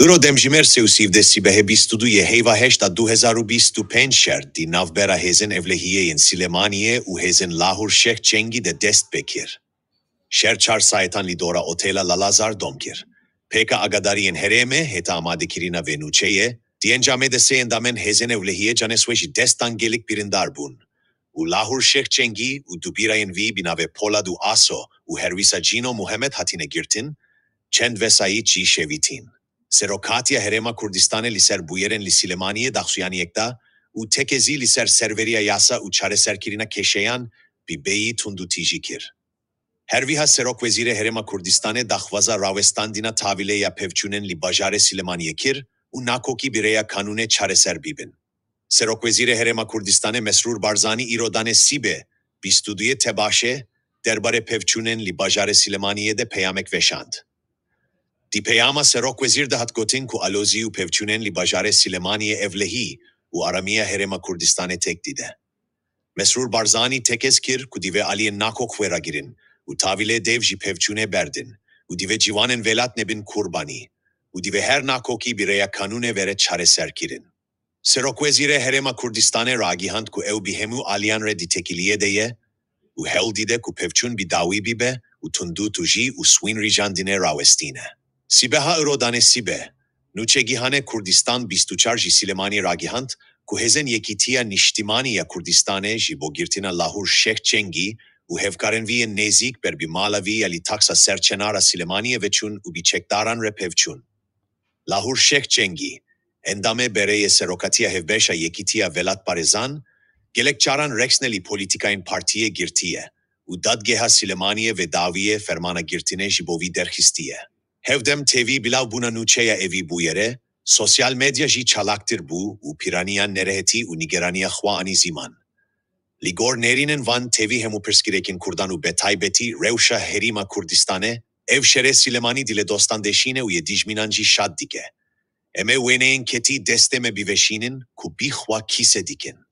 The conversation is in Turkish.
Îro demjimer usivdesi behebistuduye heyvaheşta 2025 şer di navbera hezin evlehiyeyin Silemaniye u hezin Lahur Şeyh Cengi de dest bekir. Şer çar saytan lidora otela lalazar domkir. Peka agadariyen hereme heta amadikirina venuçeye, diencamede seyendamen hezin evlehiye canesveji destan gelik birindar bun. U Lahur Şeyh Cengi u dubirayen vi binave Poladu Aso u hervisa Cino Muhammed hatine girtin, çend vesayı ci şevitin. Serokatya herema Kurdistane liser buyeren li Silemaniye daxuyaniyekta u tekezi liser serveriya yasa u çareserkirina keşeyan bi beyi tundu tijikir. Herviha serok vezire herema Kurdistane daxvaza ravestandina tavileya pevçunen li bajare Silemaniyekir u nakoki bireya kanune çareser bibin. Serok vezire herema Kurdistane Mesrur Barzani irodane sibe bistuduye tebaşe derbare pevçunen li bajare Silemaniye'de peyamek veşand. Di peyama serok vezir dahat gotin ku alozi u pevçunen li bajare Silemaniye evlehi u aramiya herema Kurdistane tekdide. Mesrur Barzani tekezkir ku dive aliyen nakok vera girin u tavile dev ji pevçune berdin u dive civanen velat nebin kurbani u dive her nakoki bireya kanune vere çareser kirin. Serok vezire herema Kurdistane ragihant ku ev bihemu aliyan re di tekiliye deye u heldide ku pevçun bi dawi bibe u tundu tuji u swin rijandine rawestine. Sibeha irodane sibe, nuçegihane Kurdistan bistuçar ji Silemani ragihant, ku hezen yekitiya niştimaniya Kurdistane ji bogirtina Lahur Şeyh Cengi, u hevkarenviyen nezik ber bi malaviya li taksa serçenara Silemaniye veçun u bi çekdaran repevçun. Lahur Şeyh Cengi, endame bereye serokatiya hevbeşa yekitiya velat parezan, gelekçaran reksneli politikayin partiye girtiye, u dadgeha Silemaniye ve daviye fermana girtine ji bovi derhistiye. Hevdem tevi bilav buna nuçeya evi bu yere, sosyal medya ji çalaktir bu, u piraniyan nereheti u nigeraniya xwa ani ziman. Ligor nerinin van tevi hemu perskirekin kurdan u betaybeti revşa herima Kurdistane, ev şere Silemani dile dostan deşine u yedijminanji şad dike. Eme weneyin keti desteme biveşinin ku bi xwa kise dikin.